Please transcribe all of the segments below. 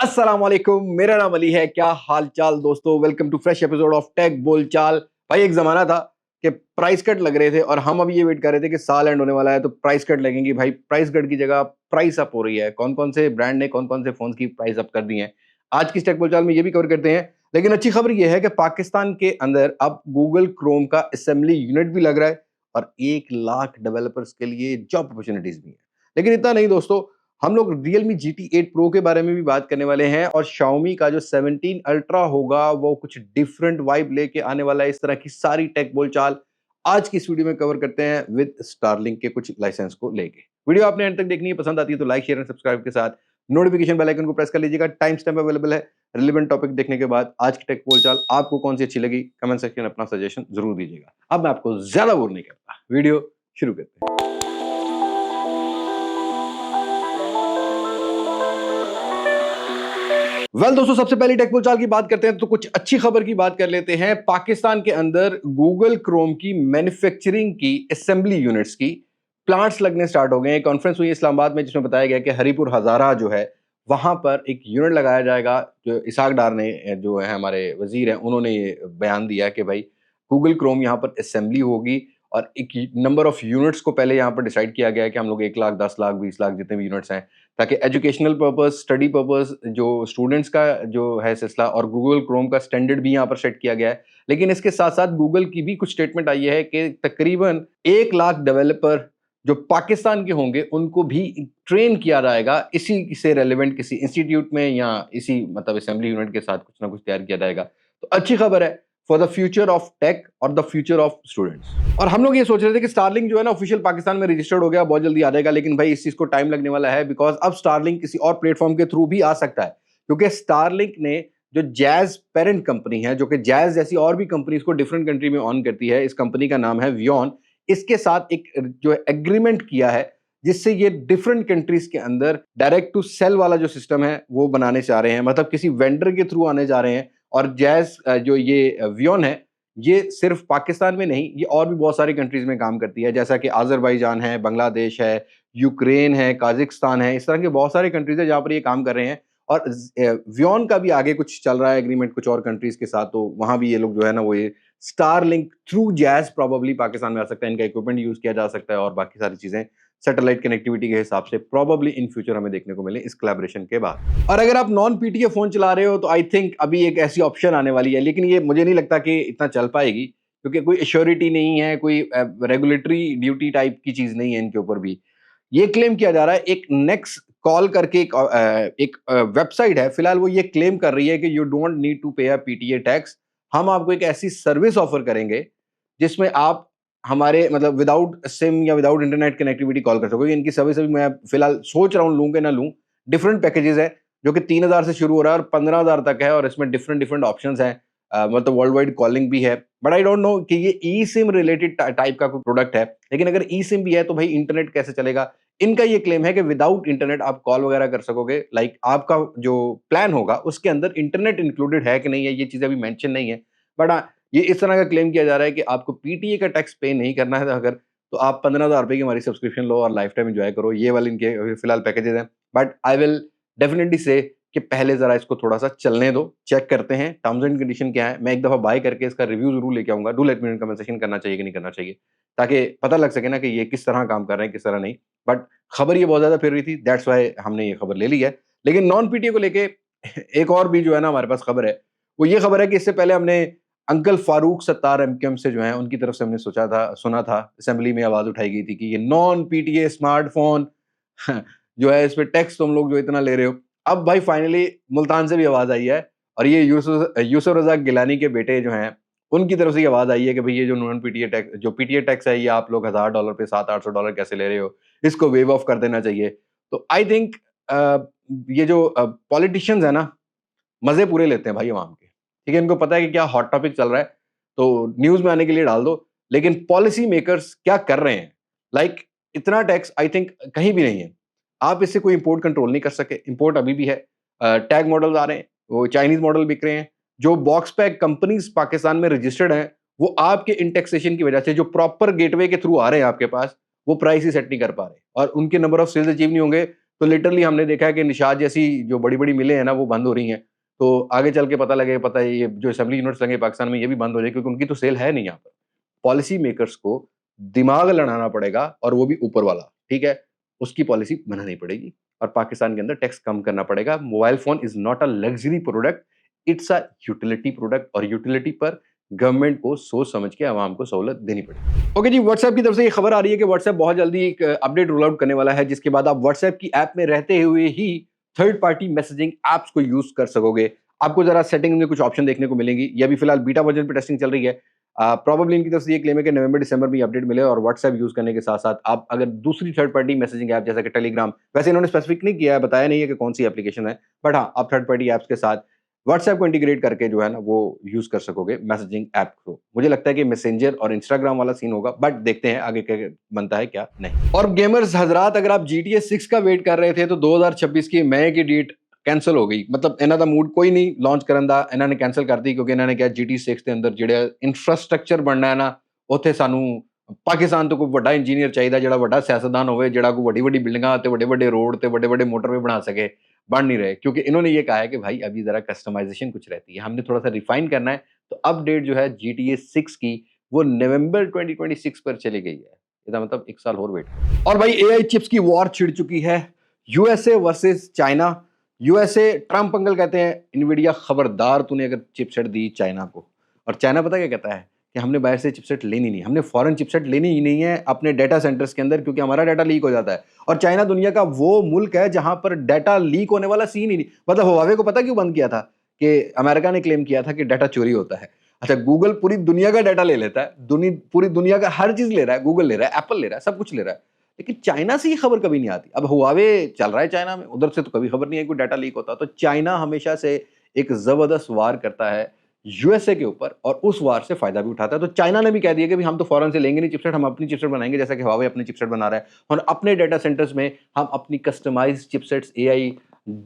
अस्सलाम वालेकुम, मेरा नाम अली है। क्या हाल चाल दोस्तों, welcome to fresh episode of tech Bolchaal. भाई एक जमाना था कि प्राइस कट लग रहे थे और हम अभी ये वेट कर रहे थे कि साल एंड होने वाला है तो प्राइस कट लगेंगी। भाई प्राइस कट की जगह प्राइस अप हो रही है। कौन कौन से ब्रांड ने कौन कौन से फोन की प्राइस अप कर दी है, आज की टेक बोलचाल में ये भी कवर करते हैं। लेकिन अच्छी खबर ये है कि पाकिस्तान के अंदर अब गूगल क्रोम का असेंबली यूनिट भी लग रहा है और 1 लाख डेवलपर्स के लिए जॉब अपॉर्चुनिटीज भी है। लेकिन इतना नहीं दोस्तों, हम लोग Realme GT8 Pro के बारे में भी बात करने वाले हैं और Xiaomi का जो 17 Ultra होगा वो कुछ डिफरेंट वाइब लेके आने वाला है। इस तरह की सारी टेक बोलचाल आज की इस वीडियो में कवर करते हैं विद स्टारलिंक के कुछ लाइसेंस को लेके। वीडियो आपने एंड तक देखनी है, पसंद आती है तो लाइक शेयर एंड सब्सक्राइब के साथ नोटिफिकेशन बेल आइकन को प्रेस कर लीजिएगा। टाइम स्टैम्प अवेलेबल है। रिलेवेंट टॉपिक देखने के बाद आज की टेक बोलचाल आपको कौन सी अच्छी लगी कमेंट सेक्शन में अपना सजेशन जरूर दीजिएगा। अब मैं आपको ज्यादा बोर नहीं करता, वीडियो शुरू करते हैं। दोस्तों, सबसे पहले टेक बोलचाल की बात करते हैं तो कुछ अच्छी खबर की बात कर लेते हैं। पाकिस्तान के अंदर गूगल क्रोम की मैन्युफैक्चरिंग की असेंबली यूनिट्स की प्लांट्स लगने स्टार्ट हो गए हैं। कॉन्फ्रेंस हुई इस्लामाबाद में जिसमें बताया गया कि हरीपुर हजारा जो है वहां पर एक यूनिट लगाया जाएगा। जो इसाक डार ने, जो है हमारे वजीर हैं, उन्होंने ये बयान दिया कि भाई गूगल क्रोम यहाँ पर असेंबली होगी और एक नंबर ऑफ यूनिट्स को पहले यहाँ पर डिसाइड किया गया है कि हम लोग 1 लाख 10 लाख 20 लाख जितने भी यूनिट्स हैं, ताकि एजुकेशनल पर्पस स्टडी पर्पस जो स्टूडेंट्स का जो है सिलसिला, और गूगल क्रोम का स्टैंडर्ड भी यहाँ पर सेट किया गया है। लेकिन इसके साथ साथ गूगल की भी कुछ स्टेटमेंट आई है कि तकरीबन 1 लाख डेवलपर जो पाकिस्तान के होंगे उनको भी ट्रेन किया जाएगा इसी से रेलिवेंट किसी इंस्टीट्यूट में या इसी मतलब असेंबली यूनिट के साथ कुछ ना कुछ तैयार किया जाएगा। तो अच्छी खबर है for the future of tech और द फ्यूचर ऑफ स्टूडेंट्स। और हम लोग ये सोच रहे थे कि स्टारलिंक जो है ना ऑफिशियल पाकिस्तान में रजिस्टर्ड हो गया, बहुत जल्दी आ जाएगा, लेकिन भाई इस चीज को टाइम लगने वाला है बिकॉज अब स्टारलिंक किसी और प्लेटफॉर्म के थ्रू भी आ सकता है। क्योंकि स्टारलिंक ने जो जैज पेरेंट कंपनी है, जो कि जैज जैसी और भी कंपनीज को डिफरेंट कंट्री में ऑन करती है, इस कंपनी का नाम है वियॉन, इसके साथ एक जो एग्रीमेंट किया है जिससे ये डिफरेंट कंट्रीज के अंदर डायरेक्ट टू सेल वाला जो सिस्टम है वो बनाने चाह रहे हैं, मतलब किसी वेंडर के थ्रू आने जा रहे हैं। और जैज जो ये वियॉन है ये सिर्फ पाकिस्तान में नहीं, ये और भी बहुत सारी कंट्रीज में काम करती है, जैसा कि आज़रबाईजान है, बांग्लादेश है, यूक्रेन है, काजिकिस्तान है, इस तरह के बहुत सारे कंट्रीज है जहाँ पर ये काम कर रहे हैं। और वियॉन का भी आगे कुछ चल रहा है एग्रीमेंट कुछ और कंट्रीज के साथ, तो वहां भी ये लोग जो है ना वो ये Starlink through jazz probably Pakistan में आ सकता है, इनका इक्विपमेंट यूज किया जा सकता है और बाकी सारी चीजें सैटेलाइट कनेक्टिविटी के हिसाब से प्रोबेबली इन फ्यूचर हमें देखने को मिले इस कोलैबोरेशन के बाद। और अगर आप नॉन पीटीए फोन चला रहे हो तो आई थिंक अभी एक ऐसी ऑप्शन आने वाली है, लेकिन ये मुझे नहीं लगता कि इतना चल पाएगी क्योंकि कोई एश्योरिटी नहीं है, कोई रेगुलेटरी ड्यूटी टाइप की चीज नहीं है इनके ऊपर भी। ये क्लेम किया जा रहा है, एक नेक्स्ट कॉल करके एक वेबसाइट है, फिलहाल वो ये क्लेम कर रही है कि यू डोंट नीड टू पे अ पीटीए टैक्स। हम आपको एक ऐसी सर्विस ऑफर करेंगे जिसमें आप हमारे मतलब विदाउट सिम या विदाउट इंटरनेट कनेक्टिविटी कॉल कर सकोगे। इनकी सर्विस अभी मैं फिलहाल सोच रहा हूँ लूँ कि ना लूँ। डिफरेंट पैकेजेस है जो कि 3,000 से शुरू हो रहा है और 15,000 तक है, और इसमें डिफरेंट डिफरेंट ऑप्शंस हैं। मतलब वर्ल्ड वाइड कॉलिंग भी है, बट आई डोंट नो कि ये ई सिम रिलेटेड टाइप का कोई प्रोडक्ट है। लेकिन अगर ई सिम भी है तो भाई इंटरनेट कैसे चलेगा। इनका ये क्लेम है कि विदाउट इंटरनेट आप कॉल वगैरह कर सकोगे, लाइक आपका जो प्लान होगा उसके अंदर इंटरनेट इंक्लूडेड है कि नहीं है ये चीज़ अभी मेंशन नहीं है। बट ये इस तरह का क्लेम किया जा रहा है कि आपको पीटीए का टैक्स पे नहीं करना है, अगर तो आप 15,000 रुपए की हमारी सब्सक्रिप्शन लो और लाइफ टाइम एंजॉय करो। ये वाले इनके फिलहाल पैकेजेस हैं, बट आई विल डेफिनेटली से कि पहले जरा इसको थोड़ा सा चलने दो, चेक करते हैं टर्म्स एंड कंडीशन क्या है। मैं एक दफा बाय करके इसका रिव्यू जरूर लेके आऊंगा। Do let me know comment section करना चाहिए कि नहीं करना चाहिए, ताकि पता लग सके ना कि ये किस तरह काम कर रहे हैं किस तरह नहीं। बट खबर ये बहुत ज्यादा फिर रही थी, दैट्स वाई हमने ये खबर ले ली है। लेकिन नॉन पीटीए को लेके एक और भी जो है ना हमारे पास खबर है, वो ये खबर है कि इससे पहले हमने अंकल फारूक सत्तार एमकेएम से जो है उनकी तरफ से हमने सुना था, असेंबली में आवाज उठाई गई थी कि ये नॉन पीटीए स्मार्टफोन जो है इस पे टैक्स तुम लोग जो इतना ले रहे हो। अब भाई फाइनली मुल्तान से भी आवाज आई है और ये यूसुफ रजा गिलानी के बेटे जो हैं उनकी तरफ से ये आवाज आई है कि भाई ये जो नॉन पीटीए टैक्स जो पीटीए टैक्स है ये आप लोग $1,000 पे $700-800 कैसे ले रहे हो, इसको वेव ऑफ कर देना चाहिए। तो आई थिंक ये जो पॉलिटिशियंस है ना मजे पूरे लेते हैं भाई अवाम के, ठीक है। इनको पता है कि क्या हॉट टॉपिक चल रहा है तो न्यूज में आने के लिए डाल दो, लेकिन पॉलिसी मेकर्स क्या कर रहे हैं, लाइक इतना टैक्स आई थिंक कहीं भी नहीं है। आप इससे कोई इंपोर्ट कंट्रोल नहीं कर सके, इंपोर्ट अभी भी है। टैग मॉडल्स आ रहे हैं, वो चाइनीज मॉडल बिक रहे हैं। जो बॉक्स पैक कंपनीज पाकिस्तान में रजिस्टर्ड हैं वो आपके इंटेक्सेशन की वजह से जो प्रॉपर गेटवे के थ्रू आ रहे हैं आपके पास, वो प्राइस ही सेट नहीं कर पा रहे और उनके नंबर ऑफ सेल्स अचीव नहीं होंगे तो लिटरली हमने देखा है कि निशात जैसी जो बड़ी-बड़ी मिलें हैं ना, वो बंद हो रही हैं। तो आगे चल के पता है ये जो असेंबली यूनिट्स लगे पाकिस्तान में, ये भी बंद हो जाए, क्योंकि उनकी तो सेल है नहीं यहाँ पर। पॉलिसी मेकर्स को दिमाग लड़ाना पड़ेगा, और वो भी ऊपर वाला, ठीक है? उसकी पॉलिसी बनानी पड़ेगी और पाकिस्तान के अंदर टैक्स कम करना पड़ेगा। Mobile phone is not a luxury product, it's a utility product, और यूटिलिटी पर गवर्नमेंट को सोच समझ के आवाम को सहूलत देनी पड़ेगी। ओके जी, व्हाट्सएप की तरफ से ये खबर आ रही है कि व्हाट्सएप बहुत जल्दी एक अपडेट रोल आउट करने वाला है, जिसके बाद आप व्हाट्सएप की ऐप में रहते हुए ही थर्ड पार्टी मैसेजिंग ऐप्स को यूज़ कर सकोगे। आपको ज़रा सेटिंग में कुछ ऑप्शन देखने को मिलेंगी। ये अभी फिलहाल बीटा वर्जन पे टेस्टिंग चल रही है। प्रोबेबली इनकी तरफ से ये क्लेम है कि नवंबर-दिसंबर में ये अपडेट मिले, और व्हाट्सएप यूज़ करने के साथ-साथ आप अगर दूसरी थर्ड पार्टी मैसेजिंग ऐप जैसा कि टेलीग्राम, वैसे इन्होंने स्पेसिफिक नहीं किया है, बताया नहीं है कि कौन-सी एप्लीकेशन है, बट हाँ, आप थर्ड पार्टी ऐप्स के साथ व्हाट्सएप को इंटीग्रेट करके जो है ना, वो यूज़ कर सकोगे मैसेजिंग ऐप को। मुझे लगता है कि मैसेंजर और इंस्टाग्राम वाला सीन होगा, बट देखते हैं आगे क्या बनता है, क्या नहीं। और गेमर्स हज़रात, अगर आप जीटीए 6 का वेट कर रहे थे, तो 2026 की मई की डेट कैंसल हो गई। मतलब इन्हां दा मूड कोई नहीं लॉन्च करन दा, इन्हां ने कैंसल कर दी, क्योंकि इन्हां ने कहा जीटी 6 ਦੇ ਅੰਦਰ ਜਿਹੜੇ ਇਨਫਰਾਸਟ੍ਰਕਚਰ ਬਣਨਾ ਹੈ ਨਾ, ਉੱਥੇ ਸਾਨੂੰ ਪਾਕਿਸਤਾਨ ਤੋਂ ਕੋਈ ਵੱਡਾ ਇੰਜੀਨੀਅਰ ਚਾਹੀਦਾ, ਜਿਹੜਾ ਵੱਡਾ ਸਿਆਸਤਦਾन ਹੋਵੇ, ਜਿਹੜਾ ਕੋਈ ਵੱਡੀ-ਵੱਡੀ ਬਿल्डिंगां ਤੇ ਵੱਡੇ-ਵੱਡੇ रोड ਤੇ ਵੱਡੇ-ਵੱਡੇ मोटरवे बना सके, बन नहीं रहे। क्योंकि इन्होंने ये कहा है कि भाई अभी ज़रा कस्टमाइज़ेशन कुछ रहती है, हमने थोड़ा-सा रिफाइन करना है, तो अपडेट जो है जीटीए 6 की वो नवंबर 2026 पर चली गई है। इसका मतलब 1 साल और वेट। और भाई एआई चिप्स की वॉर छिड़ चुकी है, USA versus China. USA, Trump uncle कहते हैं इनवीडिया खबरदार, तूने अगर चिपसेट दी चाइना को, और चाइना पता क्या कहता है कि हमने बाहर से चिपसेट लेनी नहीं, हमने फॉरेन चिपसेट लेनी ही नहीं है अपने डाटा सेंटर्स के अंदर, क्योंकि हमारा डाटा लीक हो जाता है। और चाइना दुनिया का वो मुल्क है जहां पर डाटा लीक होने वाला सीन ही नहीं। मतलब हुआवे को पता क्यों बंद किया था? कि अमेरिका ने क्लेम किया था कि डाटा चोरी होता है। अच्छा, गूगल पूरी दुनिया का डाटा ले लेता है, पूरी दुनिया का हर चीज ले रहा है, गूगल ले रहा है, एप्पल ले रहा है, सब कुछ ले रहा है, लेकिन चाइना से ये खबर कभी नहीं आती। अब हुआवे चल रहा है चाइना में, उधर से तो कभी खबर नहीं है कोई डाटा लीक होता। तो चाइना हमेशा से एक जबरदस्त वार करता है यूएसए के ऊपर, और उस वार से फायदा भी उठाता है। तो चाइना ने भी कह दिया कि भाई हम तो फॉरेन से लेंगे नहीं चिपसेट, हम अपनी चिपसेट बनाएंगे, जैसा कि हुआवे अपनी चिपसेट बना रहा है, और अपने डाटा सेंटर्स में हम अपनी customised chipsets AI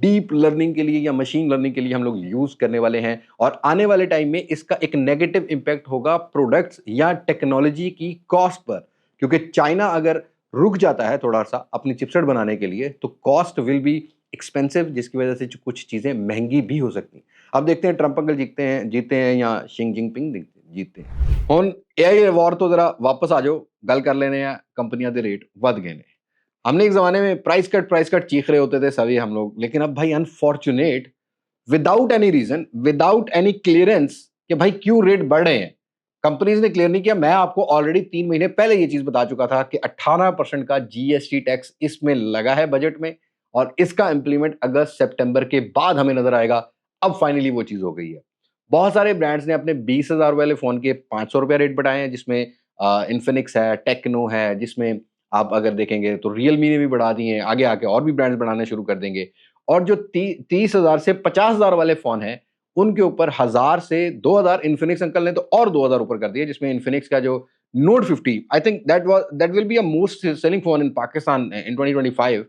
deep learning के लिए या मशीन लर्निंग के लिए हम लोग यूज करने वाले हैं। और आने वाले टाइम में इसका एक नेगेटिव इंपैक्ट होगा प्रोडक्ट्स या टेक्नोलॉजी की कॉस्ट पर, क्योंकि चाइना अगर रुक जाता है थोड़ा सा अपनी चिपसेट बनाने के लिए, तो कॉस्ट विल बी एक्सपेंसिव, जिसकी वजह से कुछ चीजें महंगी भी हो सकती हैं। अब देखते हैं ट्रंप अंकल जीतते हैं या शिंग जिनपिंग जीतते हैं। हुन एआई वॉर तो जरा वापस आ जाओ, गल कर लेने हैं कंपनियां दे रेट वध गए ने। हमने एक ज़माने में प्राइस कट चीख रहे होते थे सभी हम लोग, लेकिन अब भाई unfortunate, without any reason, without any clearance कि भाई क्यों रेट बढ़ रहे हैं, कंपनीज़ ने क्लियर नहीं किया। मैं आपको ऑलरेडी 3 महीने पहले ये चीज़ बता चुका था कि 18% का जीएसटी टैक्स इसमें लगा है बजट में, और इसका इम्प्लीमेंट अगस्त-सितंबर के बाद हमें नज़र आएगा। अब फाइनली वो चीज़ हो गई है। बहुत सारे ब्रांड्स ने अपने 20,000 वाले फ़ोन के ₹500 रेट बढ़ाए हैं, जिसमें इन्फिनिक्स है, टेक्नो है, जिसमें आप अगर देखेंगे तो रियलमी ने भी बढ़ा दिए हैं, आगे आके और भी ब्रांड्स बढ़ाने शुरू कर देंगे। और जो 30,000 से 50,000 वाले फ़ोन हैं, उनके ऊपर 1,000 से 2,000 इन्फिनिक्स अंकल ने तो और 2,000 ऊपर कर दिए, जिसमें इन्फिनिक्स का जो note 50, I think that will be a most selling phone in Pakistan in 2025,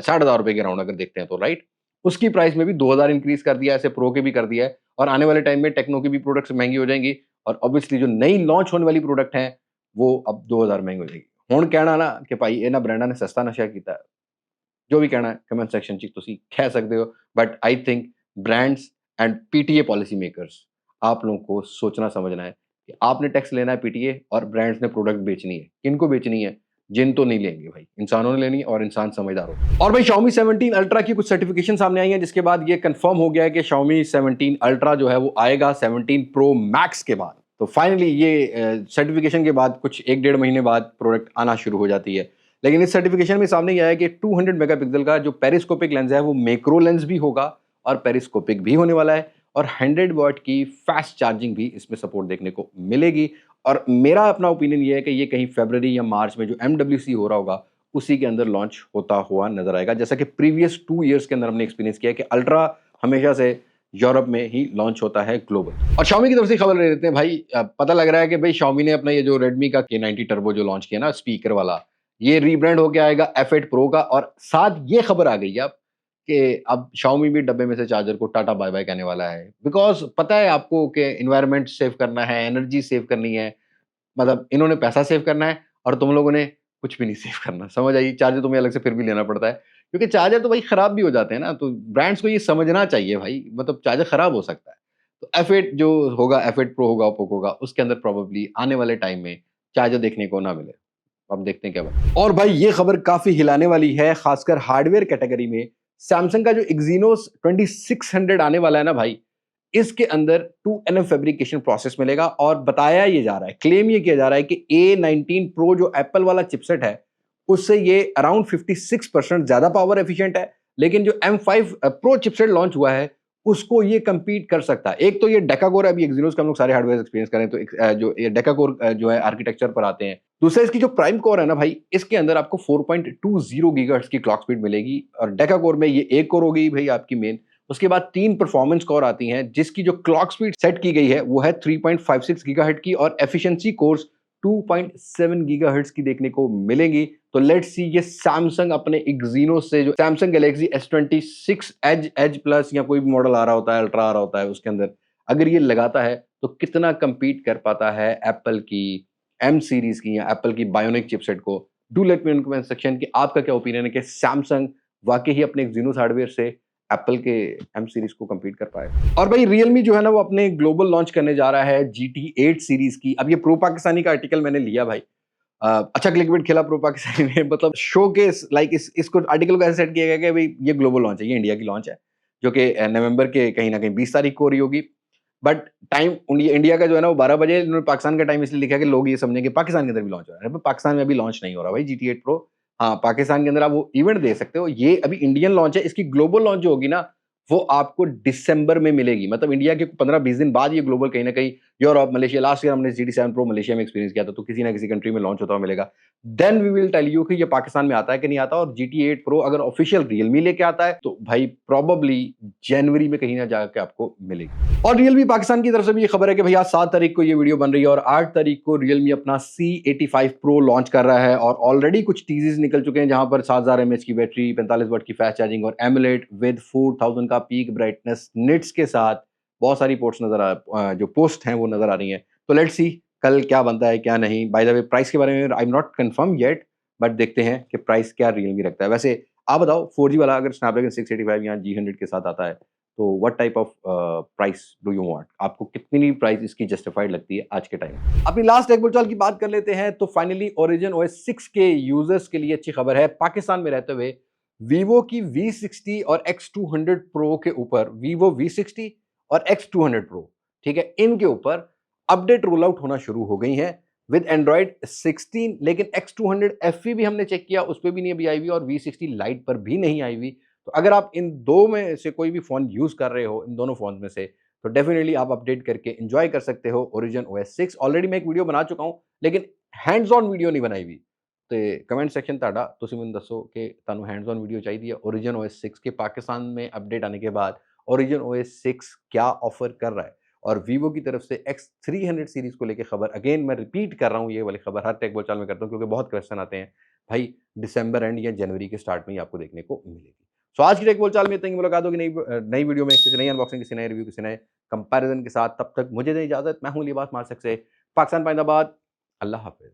₹60,000 के अराउंड अगर देखते हैं तो, राइट? उसकी प्राइस में भी 2,000 इंक्रीज़ कर दिया है, ऐसे प्रो के भी कर दिया है, और आने वाले टाइम में टेक्नो की भी प्रोडक्ट्स महँगी हो जाएँगी, और ऑब्वियसली जो नई लॉन्च होने वाली प्रोडक्ट हैं, वो अब 2,000 महँगी हो जाएगी। ਹੁਣ ਕਹਿਣਾ ਨਾ ਕਿ ਭਾਈ ਇਹਨਾਂ ਬ੍ਰਾਂਡਾਂ ਨੇ ਸਸਤਾ ਨਸ਼ਾ ਕੀਤਾ ਹੈ, ਜੋ भी कहना है कमेंट सेक्शन 'ਚ ਤੁਸੀਂ कह सकते हो, but I think brands and PTA policy makers, आप लोगों को सोचना समझना है कि आपने टैक्स लेना है पीटीए, और ब्रांड्स ने प्रोडक्ट बेचनी है। किनको बेचनी है? जिन तो नहीं लेंगे भाई, इंसानों ने लेनी है, और इंसान समझदार हो। और भाई Xiaomi 17 अल्ट्रा की कुछ सर्टिफिकेशन सामने आई हैं, जिसके बाद ये कंफर्म हो गया है कि Xiaomi 17 अल्ट्रा जो है वो आएगा 17 प्रो मैक्स के बाद। तो फाइनली ये सर्टिफिकेशन के बाद कुछ 1 डेढ़ महीने बाद प्रोडक्ट आना शुरू हो जाती है। लेकिन इस सर्टिफिकेशन में सामने ये आया कि 200 मेगापिक्सल का जो पेरिस्कोपिक लेंस है वो मैक्रो लेंस भी होगा, और पेरिस्कोपिक भी होने वाला है, और 100 वॉट की फास्ट चार्जिंग भी इसमें सपोर्ट देखने को मिलेगी। और मेरा अपना ओपिनियन ये है कि ये कहीं फरवरी या मार्च में जो एमडब्ल्यूसी हो रहा होगा, उसी के अंदर लॉन्च होता हुआ नजर आएगा, जैसा कि प्रीवियस 2 ईयर्स के अंदर हमने एक्सपीरियंस किया है कि अल्ट्रा हमेशा से यूरोप में ही लॉन्च होता है ग्लोबल। और Xiaomi की तरफ से खबर ले लेते हैं भाई। पता लग रहा है कि भाई Xiaomi ने अपना ये जो Redmi का K90 टर्बो जो लॉन्च किया ना स्पीकर वाला, ये रीब्रांड होके आएगा F8 Pro का, और साथ ये खबर आ गई है अब कि अब Xiaomi भी डब्बे में से चार्जर को टाटा बाय बाय कहने वाला है। बिकॉज़ पता है आपको कि एनवायरनमेंट सेव करना है, एनर्जी सेव करनी है, मतलब इन्होंने पैसा सेव करना है, और तुम लोगों ने कुछ भी नहीं सेव करना। समझ आई? चार्जर तुम्हें अलग से फिर भी लेना पड़ता है, क्योंकि चार्जर तो भाई खराब भी हो जाते हैं ना, तो ब्रांड्स को ये समझना चाहिए भाई, मतलब चार्जर खराब हो सकता है। तो F8 जो होगा, F8 Pro होगा ओप्पो का, उसके अंदर प्रोबेबली आने वाले टाइम में चार्जर देखने को ना मिले। अब देखते हैं क्या बनता है। और भाई ये खबर काफी हिलाने वाली है, खासकर हार्डवेयर कैटेगरी में। सैमसंग का जो Exynos 2600 आने वाला है ना भाई, इसके अंदर 2nm फैब्रिकेशन प्रोसेस मिलेगा और बताया ये जा रहा है, क्लेम ये किया जा रहा है कि A19 Pro जो एप्पल वाला चिपसेट है, उससे ये अराउंड 56% ज्यादा पावर एफिशिएंट है। लेकिन जो M5 Pro चिपसेट लॉन्च हुआ है, उसको ये compete कर सकता है। एक तो ये डेकाकोर, अभी Exynos का हम लोग सारे हार्डवेयर एक्सपीरियंस करें तो जो ये डेकाकोर जो है आर्किटेक्चर पर आते हैं। दूसरा इसकी जो प्राइम कोर है ना भाई, इसके अंदर आपको 4.20 गीगाहर्ट्ज की क्लॉक स्पीड मिलेगी और डेकाकोर में ये एक कोर हो गई भाई आपकी मेन। उसके बाद 3 परफॉर्मेंस कोर आती हैं, जिसकी जो क्लॉक स्पीड सेट की गई है वो है 3.56 गीगाहर्ट्ज की और एफिशिएंसी कोर्स 2.7 गीगाहर्ट्ज की देखने को मिलेंगी। तो लेट्स सी ये सैमसंग अपने Exynos से, जो Samsung Galaxy S26 as plus या कोई भी मॉडल आ रहा होता है, अल्ट्रा आ रहा होता है, उसके अंदर अगर ये लगाता है तो कितना compete कर पाता है एप्पल की M सीरीज की या एप्पल की बायोनिक चिपसेट को। Do let me in comment section कि आपका क्या ओपिनियन है कि सैमसंग वाकई ही अपने Exynos हार्डवेयर से एप्पल के M सीरीज को compete कर पाए। और भाई Realme जो है ना, वो अपने ग्लोबल लॉन्च करने जा रहा है GT8 सीरीज की। अब ये प्रो पाकिस्तानी का आर्टिकल मैंने लिया भाई, अच्छा क्लिकबेट खेला प्रो पाकिस्तानी ने, मतलब शो के लाइक इसको आर्टिकल को ऐसे सेट किया गया कि भाई ये ग्लोबल लॉन्च है, ये इंडिया की लॉन्च है, जो कि नवंबर के कहीं ना कहीं 20 तारीख को हो रही होगी। बट टाइम इंडिया का जो है ना वो 12 बजे, इन्होंने पाकिस्तान का टाइम इसलिए लिखा कि लोग ये समझें कि पाकिस्तान के अंदर भी लॉन्च हो रहा है। पाकिस्तान में अभी लॉन्च नहीं हो रहा भाई GT8 प्रो। हाँ, पाकिस्तान के अंदर आप वो इवेंट दे सकते हो, ये अभी इंडियन लॉन्च है। इसकी ग्लोबल लॉन्च जो होगी ना, वो आपको दिसंबर में मिलेगी, मतलब इंडिया के 15-20 दिन बाद ये ग्लोबल कहीं ना कहीं यूरोप, मलेशिया, लास्ट ईयर हमने GT7 प्रो मलेशिया में एक्सपीरियंस किया था, तो किसी ना किसी कंट्री में लॉन्च होता हुआ मिलेगा। Then we will tell you कि ये पाकिस्तान में आता है कि नहीं आता। और GT8 प्रो अगर ऑफिशियल रियलमी लेके आता है तो भाई प्रोबेबली जनवरी में कहीं ना जाके आपको मिलेगी। और रियलमी पाकिस्तान की तरफ से भी ये खबर है कि भैया 7 तारीख को ये वीडियो बन रही है और 8 तारीख को रियलमी अपना C85 प्रो लॉन्च कर रहा है और ऑलरेडी कुछ टीजेस निकल चुके हैं, जहां पर 7000 mAh की बैटरी, 45 वाट की फास्ट चार्जिंग और एमुलेट विद 4000 का पीक ब्राइटनेस निट्स के साथ बहुत सारी जो पोस्ट हैं वो नजर आ रही हैं। तो लेट्स सी कल क्या बनता है क्या नहीं। बाय द वे प्राइस के बारे में I am not confirm yet, but देखते हैं कि प्राइस क्या रियलमी रखता है। वैसे आप बताओ, 4G वाला अगर स्नैपड्रैगन 685 या G100 के साथ आता है तो what type of price do you want? आपको कितनी प्राइस इसकी जस्टिफाइड लगती है आज के टाइम? अपनी लास्ट टेक बोलचाल की बात कर लेते हैं। तो फाइनली ओरिजिन OS 6 के यूजर्स के लिए अच्छी खबर है। पाकिस्तान में रहते हुए वीवो की V60 और X200 प्रो के ऊपर, वीवो V60 और X200 प्रो, ठीक है, इनके ऊपर अपडेट रोल आउट होना शुरू हो गई है विद एंड्रॉइड 16। लेकिन X200 FE भी हमने चेक किया, उस पर भी नहीं अभी आई हुई और V60 लाइट पर भी नहीं आई हुई। तो अगर आप इन दो में से कोई भी फोन यूज कर रहे हो, इन दोनों फोन में से, तो डेफिनेटली आप अपडेट करके एंजॉय कर सकते हो ओरिजिन OS 6। ऑलरेडी मैं एक वीडियो बना चुका हूं, लेकिन हैंड्स ऑन वीडियो नहीं बनाई हुई। तो कमेंट सेक्शन ਤੁਹਾਡਾ, ਤੁਸੀਂ ਮੈਨੂੰ ਦੱਸੋ ਕਿ ਤੁਹਾਨੂੰ हैंड्स ऑन वीडियो चाहिए है ओरिजिन OS 6 के पाकिस्तान में अपडेट आने के बाद। ओरिजिन OS 6 क्या ऑफर कर रहा है? और वीवो की तरफ से X300 सीरीज को लेकर खबर, अगेन मैं रिपीट कर रहा हूँ, ये वाली खबर हर टेक बोलचाल में करता हूँ क्योंकि बहुत क्वेश्चन आते हैं भाई। दिसंबर एंड या जनवरी के स्टार्ट में ही आपको देखने को मिलेगी। सो आज की टेक बोलचाल में इतनी ही। मुलाकात होगी नई वीडियो में, किसी नई अनबॉक्सिंग, किसी नए रिव्यू, किसी नए कंपैरिजन के साथ। तब तक मुझे दें इजाजत। मैं हूं लिबास मार्सक से, पाकिस्तान पाइंदाबाद। अल्लाह हाफिज।